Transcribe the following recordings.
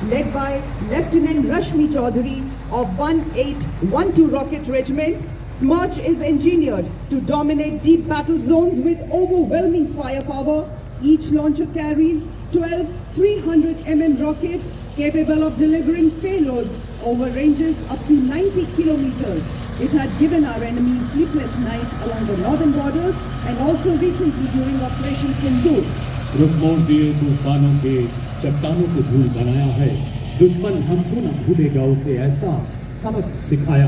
led by Lieutenant Rashmi Chaudhary of 1812 Rocket Regiment, Smirch is engineered to dominate deep battle zones with overwhelming firepower. Each launcher carries 12 300mm rockets capable of delivering payloads over ranges up to 90 kilometers. It had given our enemies sleepless nights along the northern borders and also recently during Operation Sindoor. रुकमोड़ दिए तूफानों के चट्टानों को धूल बनाया है। दुश्मन हमको न भूलेगा, उसे ऐसा सबक सिखाया।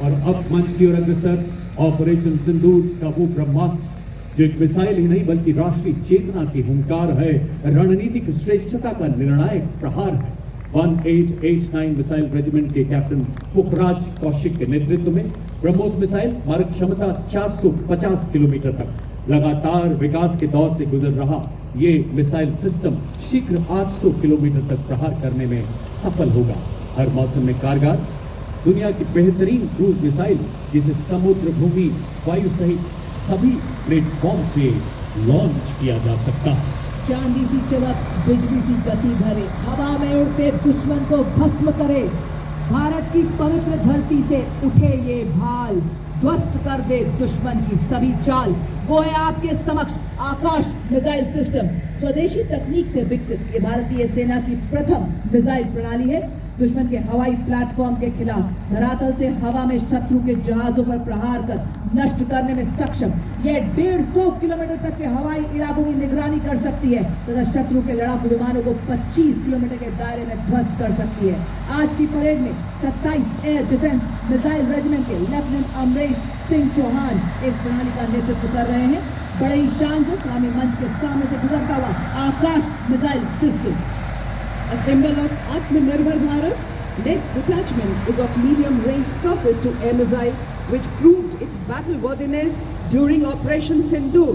और अब मंच की ओर अग्रसर ऑपरेशन सिंदूर का वो ब्रह्मास्त्र जो एक मिसाइल ही नहीं बल्कि राष्ट्रीय चेतना की हुंकार है, रणनीतिक श्रेष्ठता का निर्णायक प्रहार है। 1889 मिसाइल रेजिमेंट के कैप्टन पुखराज कौशिक के नेतृत्व में ब्रह्मोस मिसाइल मारक क्षमता 450 किलोमीटर तक लगातार विकास के दौर से गुजर रहा ये मिसाइल सिस्टम शीघ्र 800 किलोमीटर तक प्रहार करने में सफल होगा। हर मौसम में कारगर, दुनिया की बेहतरीन क्रूज मिसाइल जिसे समुद्र, भूमि, वायु सहित सभी प्लेटफॉर्म से लॉन्च किया जा सकता है। चांदी सी चमक, बिजली सी गति भरे, हवा में उड़ते दुश्मन को भस्म करे। भारत की पवित्र धरती से उठे ये भाल, ध्वस्त कर दे दुश्मन की सभी चाल। वो है आपके समक्ष आकाश मिसाइल सिस्टम। स्वदेशी तकनीक से विकसित ये भारतीय सेना की प्रथम मिसाइल प्रणाली है। दुश्मन के हवाई प्लेटफॉर्म के खिलाफ धरातल से हवा में शत्रु के जहाजों पर प्रहार कर नष्ट करने में सक्षम। यह 150 किलोमीटर तक के हवाई इलाकों की निगरानी कर सकती है तथा शत्रु के लड़ाकू विमानों को 25 किलोमीटर के दायरे में ध्वस्त कर सकती है। आज की परेड में 27 एयर डिफेंस मिसाइल रेजिमेंट के लेफ्टिनेंट अमरेश सिंह चौहान इस प्रणाली का नेतृत्व कर रहे हैं। बड़े ही शान से सलामी मंच के सामने से गुजरता हुआ Akash missile system, a symbol of Atmanirbhar Bharat. Next detachment is of medium-range surface-to-air missile, which proved its battle worthiness during Operation Sindoor,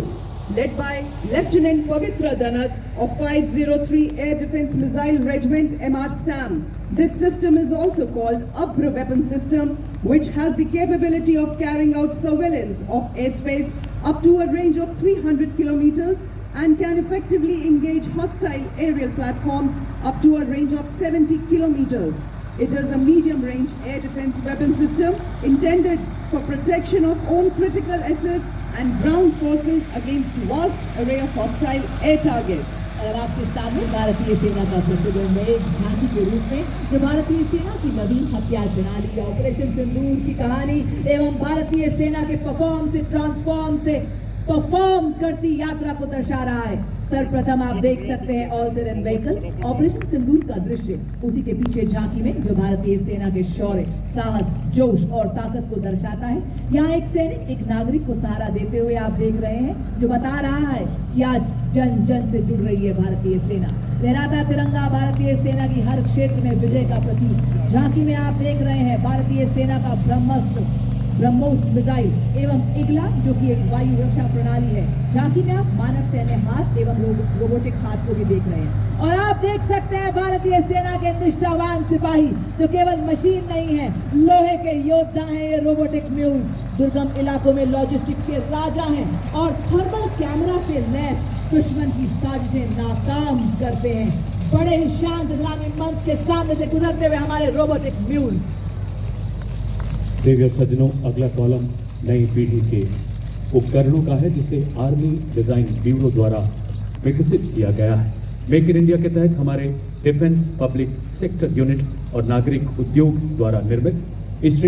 led by Lieutenant Pavitra Danat of 503 Air Defence Missile Regiment MR SAM. This system is also called Abra Weapon System, which has the capability of carrying out surveillance of airspace up to a range of 300 kilometers and can effectively engage hostile aerial platforms up to a range of 70 kilometers. It is a medium-range air defense weapon system intended for protection of own critical assets and ground forces against vast array of hostile air targets. और आपके सामने भारतीय सेना का प्रतिबिंब में एक झांकी के रूप में जो भारतीय सेना की नवीन हथियार प्रणाली ऑपरेशन सिंदूर की कहानी एवं भारतीय सेना के ट्रांसफॉर्म से परफॉर्म करती यात्रा को दर्शा रहा है। सर्वप्रथम आप देख सकते हैं ऑल टेरेन व्हीकल ऑपरेशन सिंदूर का दृश्य। उसी के पीछे झांकी में जो भारतीय सेना के शौर्य, साहस, जोश और ताकत को दर्शाता है। यहाँ एक सैनिक एक नागरिक को सहारा देते हुए आप देख रहे हैं जो बता रहा है कि आज जन जन से जुड़ रही है भारतीय सेना। लहराता तिरंगा भारतीय सेना की हर क्षेत्र में विजय का प्रतीक। झांकी में आप देख रहे हैं भारतीय सेना का ब्रह्मोस मिसाइल एवं इगला जो कि एक वायु रक्षा प्रणाली है। झांकी में आप मानव सैन्य हाथ एवं रोबोटिक हाथ को भी देख रहे हैं। और आप देख सकते हैं भारतीय सेना के निष्ठावान सिपाही जो केवल मशीन नहीं है, लोहे के योद्धा हैं। ये रोबोटिक म्यूल्स दुर्गम इलाकों में लॉजिस्टिक्स के राजा हैं और थर्मल कैमरा से लैस दुश्मन की साजिशें नाकाम करते हैं। बड़े ही शान से सलामी मंच के सामने से गुजरते हुए हमारे रोबोटिक म्यूल्स। देविया सज्जनों, अगला कॉलम नई पीढ़ी के उपकरणों का है जिसे आर्मी डिजाइन ब्यूरो द्वारा विकसित किया गया है। मेक इन इंडिया के तहत हमारे डिफेंस, पब्लिक सेक्टर यूनिट और नागरिक उद्योग द्वारा निर्मित इस